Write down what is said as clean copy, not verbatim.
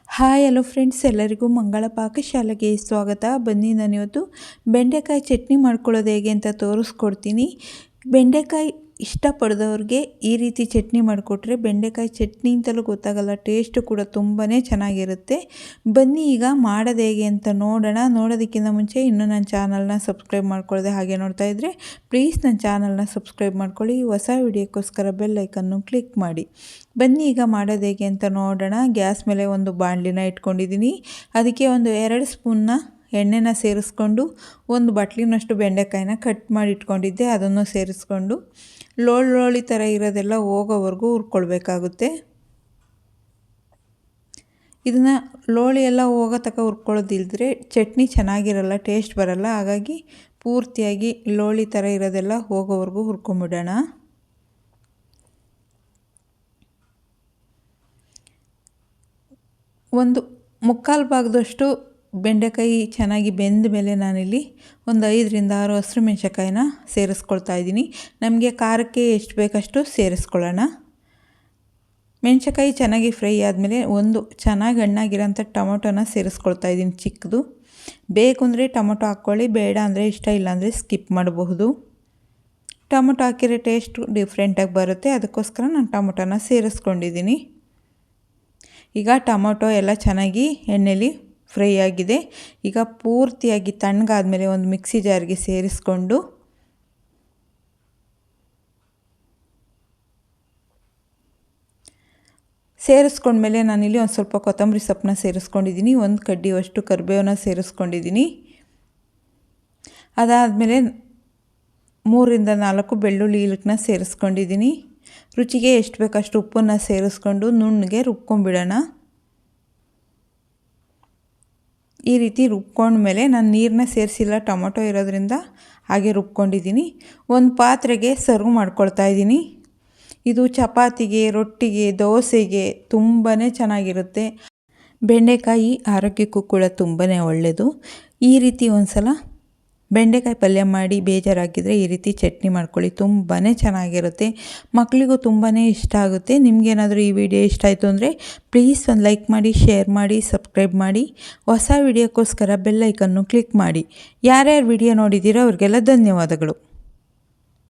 Hi hello friends, ಎಲ್ಲರಿಗೂ ಮಂಗಳ ಪಾಕಶಾಲೆಗೆ ಸ್ವಾಗತ. ಬನ್ನಿ, ನಾನಿವತ್ತು ಬೆಂಡೆಕಾಯಿ ಚಟ್ನಿ ಮಾಡ್ಕೊಳ್ಳೋದು ಹೇಗೆ ಅಂತ ತೋರಿಸ್ಕೊಡ್ತೀನಿ. ಬೆಂಡೆಕಾಯಿ ಇಷ್ಟಪಡದವ್ರಿಗೆ ಈ ರೀತಿ ಚಟ್ನಿ ಮಾಡಿಕೊಟ್ರೆ ಬೆಂಡೆಕಾಯಿ ಚಟ್ನಿ ಅಂತಲೂ ಗೊತ್ತಾಗಲ್ಲ, ಟೇಸ್ಟು ಕೂಡ ತುಂಬಾ ಚೆನ್ನಾಗಿರುತ್ತೆ. ಬನ್ನಿ ಈಗ ಮಾಡೋದು ಹೇಗೆ ಅಂತ ನೋಡೋಣ. ನೋಡೋದಕ್ಕಿಂತ ಮುಂಚೆ ಇನ್ನೂ ನನ್ನ ಚಾನಲ್ನ ಸಬ್ಸ್ಕ್ರೈಬ್ ಮಾಡ್ಕೊಳ್ಳದೆ ಹಾಗೆ ನೋಡ್ತಾ ಇದ್ದರೆ ಪ್ಲೀಸ್ ನನ್ನ ಚಾನಲ್ನ ಸಬ್ಸ್ಕ್ರೈಬ್ ಮಾಡ್ಕೊಳ್ಳಿ. ಹೊಸ ವಿಡಿಯೋಕ್ಕೋಸ್ಕರ ಬೆಲ್ ಐಕನ್ನು ಕ್ಲಿಕ್ ಮಾಡಿ. ಬನ್ನಿ ಈಗ ಮಾಡೋದು ಹೇಗೆ ಅಂತ ನೋಡೋಣ. ಗ್ಯಾಸ್ ಮೇಲೆ ಒಂದು ಬಾಣಲಿನ ಇಟ್ಕೊಂಡಿದ್ದೀನಿ. ಅದಕ್ಕೆ ಒಂದು 2 ಸ್ಪೂನ್ನ ಎಣ್ಣೆನ ಸೇರಿಸ್ಕೊಂಡು ಒಂದು ಬಟ್ಲಿನಷ್ಟು ಬೆಂಡೆಕಾಯಿನ ಕಟ್ ಮಾಡಿ ಇಟ್ಕೊಂಡಿದ್ದೆ, ಅದನ್ನು ಸೇರಿಸ್ಕೊಂಡು ಲೋಳಿ ಥರ ಇರೋದೆಲ್ಲ ಹೋಗೋವರೆಗೂ ಹುರ್ಕೊಳ್ಬೇಕಾಗುತ್ತೆ. ಇದನ್ನು ಲೋಳಿ ಎಲ್ಲ ಹೋಗೋ ತನಕ ಹುರ್ಕೊಳ್ಳೋದಿಲ್ಲದ್ರೆ ಚಟ್ನಿ ಚೆನ್ನಾಗಿರಲ್ಲ, ಟೇಸ್ಟ್ ಬರಲ್ಲ. ಹಾಗಾಗಿ ಪೂರ್ತಿಯಾಗಿ ಲೋಳಿ ಥರ ಇರೋದೆಲ್ಲ ಹೋಗೋವರೆಗೂ ಹುರ್ಕೊಂಬಿಡೋಣ. ಒಂದು 3/4 ಭಾಗದಷ್ಟು ಬೆಂಡೆಕಾಯಿ ಚೆನ್ನಾಗಿ ಬೆಂದ ಮೇಲೆ ನಾನಿಲ್ಲಿ ಒಂದು 5ರಿಂದ 6 ಹಸಿರು ಮೆಣಸಿನಕಾಯಿನ ಸೇರಿಸ್ಕೊಳ್ತಾ ಇದ್ದೀನಿ. ನಮಗೆ ಖಾರಕ್ಕೆ ಎಷ್ಟು ಬೇಕಷ್ಟು ಸೇರಿಸ್ಕೊಳ್ಳೋಣ. ಮೆಣಸಿನಕಾಯಿ ಚೆನ್ನಾಗಿ ಫ್ರೈ ಆದಮೇಲೆ ಒಂದು ಚೆನ್ನಾಗಿ ಹಣ್ಣಾಗಿರೋಂಥ ಟೊಮೊಟೊನ ಸೇರಿಸ್ಕೊಳ್ತಾ ಇದ್ದೀನಿ, ಚಿಕ್ಕದು. ಬೇಕು ಅಂದರೆ ಟೊಮೊಟೊ ಹಾಕ್ಕೊಳ್ಳಿ, ಬೇಡ ಅಂದರೆ ಇಷ್ಟ ಇಲ್ಲ ಅಂದರೆ ಸ್ಕಿಪ್ ಮಾಡಬಹುದು. ಟೊಮೊಟೊ ಹಾಕಿರೋ ಟೇಸ್ಟು ಡಿಫ್ರೆಂಟಾಗಿ ಬರುತ್ತೆ, ಅದಕ್ಕೋಸ್ಕರ ನಾನು ಟೊಮೊಟೊನ ಸೇರಿಸ್ಕೊಂಡಿದ್ದೀನಿ. ಈಗ ಟೊಮೊಟೊ ಎಲ್ಲ ಚೆನ್ನಾಗಿ ಎಣ್ಣೆಲಿ ಫ್ರೈ ಆಗಿದೆ. ಈಗ ಪೂರ್ತಿಯಾಗಿ ತಣ್ಣಗಾದ್ಮೇಲೆ ಒಂದು ಮಿಕ್ಸಿ ಜಾರ್ಗೆ ಸೇರಿಸ್ಕೊಂಡು ಸೇರಿಸ್ಕೊಂಡ್ಮೇಲೆ ನಾನಿಲ್ಲಿ ಒಂದು ಸ್ವಲ್ಪ ಕೊತ್ತಂಬರಿ ಸೊಪ್ಪನ್ನ ಸೇರಿಸ್ಕೊಂಡಿದ್ದೀನಿ, ಒಂದು ಕಡ್ಡಿಯಷ್ಟು ಕರಿಬೇವನ್ನ ಸೇರಿಸ್ಕೊಂಡಿದ್ದೀನಿ. ಅದಾದಮೇಲೆ 3ರಿಂದ 4 ಬೆಳ್ಳುಳ್ಳಿ ಇಲಕ್ಕನ್ನ ಸೇರಿಸ್ಕೊಂಡಿದ್ದೀನಿ. ರುಚಿಗೆ ಎಷ್ಟು ಬೇಕಷ್ಟು ಉಪ್ಪನ್ನು ಸೇರಿಸ್ಕೊಂಡು ನುಣ್ಣಗೆ ರುಬ್ಕೊಂಡ್ಬಿಡೋಣ. ಈ ರೀತಿ ರುಬ್ಕೊಂಡ್ಮೇಲೆ ನಾನು ನೀರನ್ನ ಸೇರಿಸಿಲ್ಲ, ಟೊಮೊಟೊ ಇರೋದ್ರಿಂದ ಹಾಗೆ ರುಬ್ಕೊಂಡಿದ್ದೀನಿ. ಒಂದು ಪಾತ್ರೆಗೆ ಸರ್ವ್ ಮಾಡ್ಕೊಳ್ತಾ ಇದ್ದೀನಿ. ಇದು ಚಪಾತಿಗೆ, ರೊಟ್ಟಿಗೆ, ದೋಸೆಗೆ ತುಂಬಾ ಚೆನ್ನಾಗಿರುತ್ತೆ. ಬೆಂಡೆಕಾಯಿ ಆರೋಗ್ಯಕ್ಕೂ ಕೂಡ ತುಂಬಾ ಒಳ್ಳೆಯದು. ಈ ರೀತಿ ಒಂದು ಸಲ ಬೆಂಡೆಕಾಯಿ ಪಲ್ಯ ಮಾಡಿ ಬೇಜಾರಾಗಿದ್ದರೆ ಈ ರೀತಿ ಚಟ್ನಿ ಮಾಡ್ಕೊಳ್ಳಿ, ತುಂಬಾ ಚೆನ್ನಾಗಿರುತ್ತೆ. ಮಕ್ಕಳಿಗೂ ತುಂಬಾ ಇಷ್ಟ ಆಗುತ್ತೆ. ನಿಮಗೇನಾದರೂ ಈ ವಿಡಿಯೋ ಇಷ್ಟ ಆಯಿತು ಅಂದರೆ ಪ್ಲೀಸ್ ಒಂದು ಲೈಕ್ ಮಾಡಿ, ಶೇರ್ ಮಾಡಿ, ಸಬ್ಸ್ಕ್ರೈಬ್ ಮಾಡಿ. ಹೊಸ ವಿಡಿಯೋಕ್ಕೋಸ್ಕರ ಬೆಲ್ ಐಕನ್ನು ಕ್ಲಿಕ್ ಮಾಡಿ. ಯಾರ್ಯಾರು ವಿಡಿಯೋ ನೋಡಿದ್ದೀರೋ ಅವ್ರಿಗೆಲ್ಲ ಧನ್ಯವಾದಗಳು.